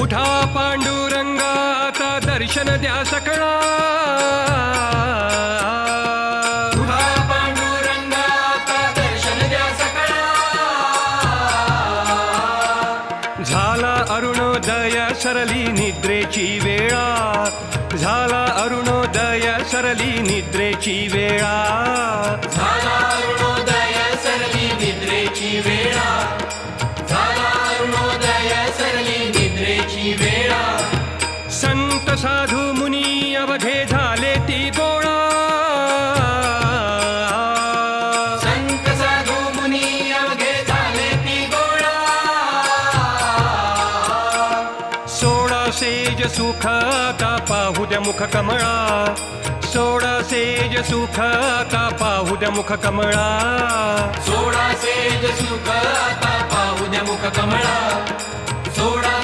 उठा पांडुरंगाचा दर्शन द्या सकळा, उठा पांडुरंगाचा दर्शन द्या सकळा. झाला अरुणोदय सरली निद्रेची वेळा, झाला अरुणोदय सरली निद्रेची वेळा, झाला अरुणोदय सरली निद्रेची वेळा, झाला अरुणोदय सरली निद्रेची वेळा. संत साधू मुनी अवघे झाले ती गोळा, संत साधू मुनी अवघे झाले ती गोळा. सोळा सेज सुख आता पाहू द्या मुख कमळा, सोळा सेज सुख आता पाहू द्या मुख कमळा, सोळा सेज सुख आता पाहू द्या मुख कमळा. सोळा